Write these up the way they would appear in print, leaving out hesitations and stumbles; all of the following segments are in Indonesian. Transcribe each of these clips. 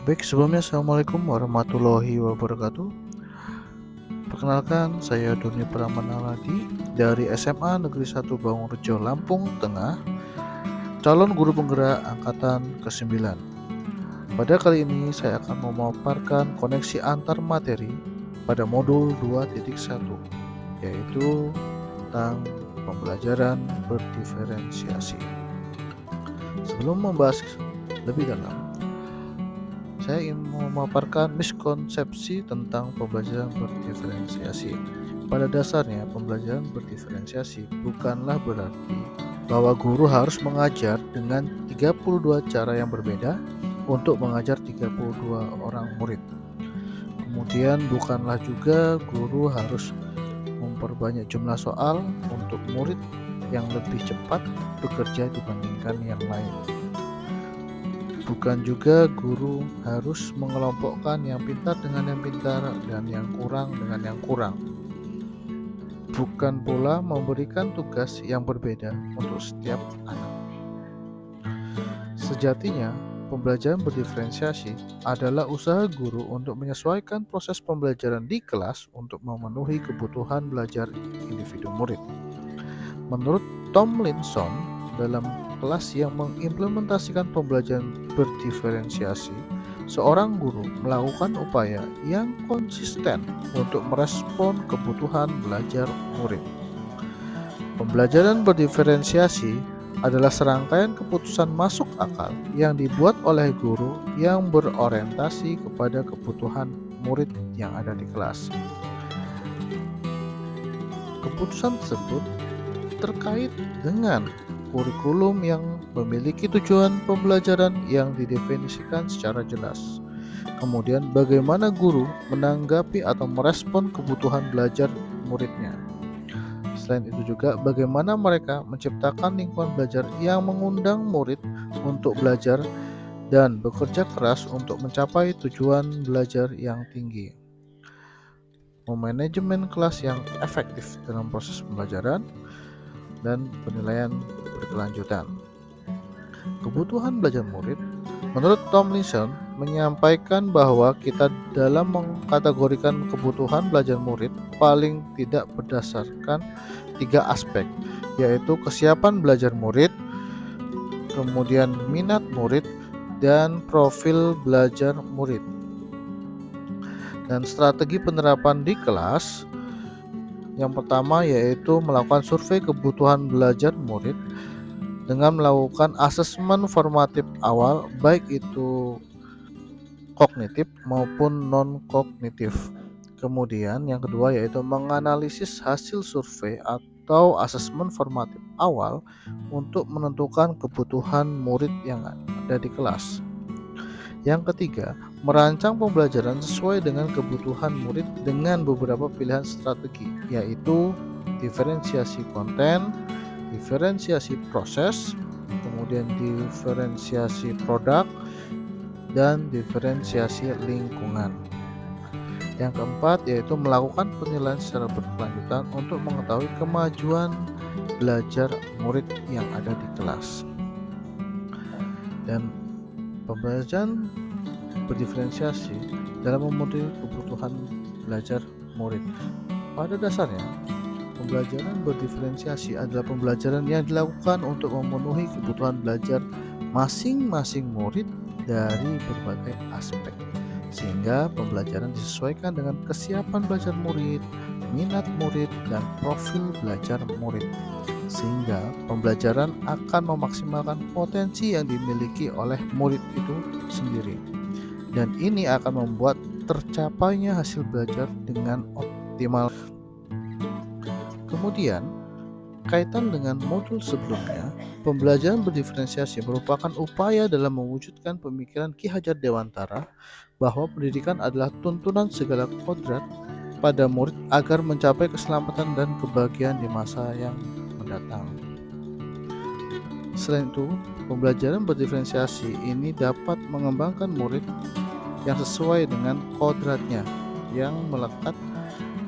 Baik, sebelumnya Assalamualaikum warahmatullahi wabarakatuh. Perkenalkan, saya Doni Pramanaladi dari SMA Negeri 1 Bangunrejo, Lampung Tengah, calon guru penggerak angkatan ke-9. Pada kali ini saya akan memaparkan koneksi antar materi pada modul 2.1, yaitu tentang pembelajaran berdiferensiasi. Sebelum membahas lebih dalam, saya ingin memaparkan miskonsepsi tentang pembelajaran berdiferensiasi. Pada dasarnya, pembelajaran berdiferensiasi bukanlah berarti bahwa guru harus mengajar dengan 32 cara yang berbeda untuk mengajar 32 orang murid. Kemudian bukanlah juga guru harus memperbanyak jumlah soal untuk murid yang lebih cepat bekerja dibandingkan yang lain. Bukan juga guru harus mengelompokkan yang pintar dengan yang pintar dan yang kurang dengan yang kurang. Bukan pula memberikan tugas yang berbeda untuk setiap anak. Sejatinya, pembelajaran berdiferensiasi adalah usaha guru untuk menyesuaikan proses pembelajaran di kelas untuk memenuhi kebutuhan belajar individu murid. Menurut Tomlinson, dalam kelas yang mengimplementasikan pembelajaran berdiferensiasi, seorang guru melakukan upaya yang konsisten untuk merespon kebutuhan belajar murid. Pembelajaran berdiferensiasi adalah serangkaian keputusan masuk akal yang dibuat oleh guru yang berorientasi kepada kebutuhan murid yang ada di kelas. Keputusan tersebut terkait dengan kurikulum yang memiliki tujuan pembelajaran yang didefinisikan secara jelas. Kemudian bagaimana guru menanggapi atau merespon kebutuhan belajar muridnya. Selain itu juga bagaimana mereka menciptakan lingkungan belajar yang mengundang murid untuk belajar dan bekerja keras untuk mencapai tujuan belajar yang tinggi. Memanajemen kelas yang efektif dalam proses pembelajaran dan penilaian berkelanjutan. Kebutuhan belajar murid, menurut Tomlinson, menyampaikan bahwa kita dalam mengkategorikan kebutuhan belajar murid paling tidak berdasarkan 3 aspek, yaitu kesiapan belajar murid, kemudian minat murid, dan profil belajar murid. Dan strategi penerapan di kelas, yang pertama yaitu melakukan survei kebutuhan belajar murid dengan melakukan asesmen formatif awal, baik itu kognitif maupun non-kognitif. Kemudian yang kedua yaitu menganalisis hasil survei atau asesmen formatif awal untuk menentukan kebutuhan murid yang ada di kelas. Yang ketiga, merancang pembelajaran sesuai dengan kebutuhan murid dengan beberapa pilihan strategi, yaitu diferensiasi konten, diferensiasi proses, kemudian diferensiasi produk, dan diferensiasi lingkungan. Yang keempat yaitu melakukan penilaian secara berkelanjutan untuk mengetahui kemajuan belajar murid yang ada di kelas. Dan pembelajaran berdiferensiasi dalam memenuhi kebutuhan belajar murid. Pada dasarnya, pembelajaran berdiferensiasi adalah pembelajaran yang dilakukan untuk memenuhi kebutuhan belajar masing-masing murid dari berbagai aspek, sehingga pembelajaran disesuaikan dengan kesiapan belajar murid, minat murid, dan profil belajar murid, sehingga pembelajaran akan memaksimalkan potensi yang dimiliki oleh murid itu sendiri, dan ini akan membuat tercapainya hasil belajar dengan optimal. Kemudian, kaitan dengan modul sebelumnya, pembelajaran berdiferensiasi merupakan upaya dalam mewujudkan pemikiran Ki Hajar Dewantara bahwa pendidikan adalah tuntunan segala kodrat pada murid agar mencapai keselamatan dan kebahagiaan di masa yang mendatang. Selain itu, pembelajaran berdiferensiasi ini dapat mengembangkan murid yang sesuai dengan kodratnya yang melekat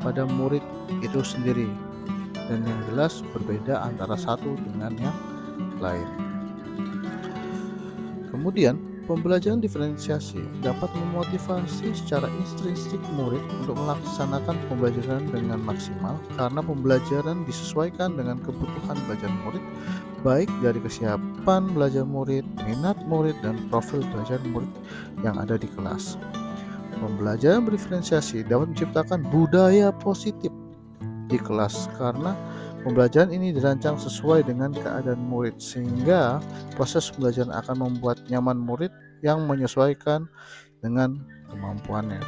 pada murid itu sendiri dan yang jelas berbeda antara satu dengan yang lain. Kemudian, Pembelajaran diferensiasi dapat memotivasi secara intrinsik murid untuk melaksanakan pembelajaran dengan maksimal karena pembelajaran disesuaikan dengan kebutuhan belajar murid, baik dari kesiapan belajar murid, minat murid, dan profil belajar murid yang ada di kelas. Pembelajaran berdiferensiasi dapat menciptakan budaya positif di kelas karena pembelajaran ini dirancang sesuai dengan keadaan murid sehingga proses pembelajaran akan membuat nyaman murid yang menyesuaikan dengan kemampuannya.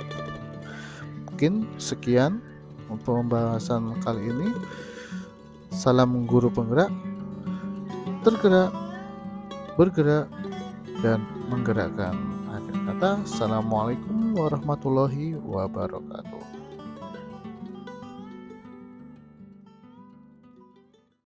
Mungkin sekian pembahasan kali ini. Salam guru penggerak, tergerak, bergerak, dan menggerakkan. Akhir kata, Assalamualaikum warahmatullahi wabarakatuh.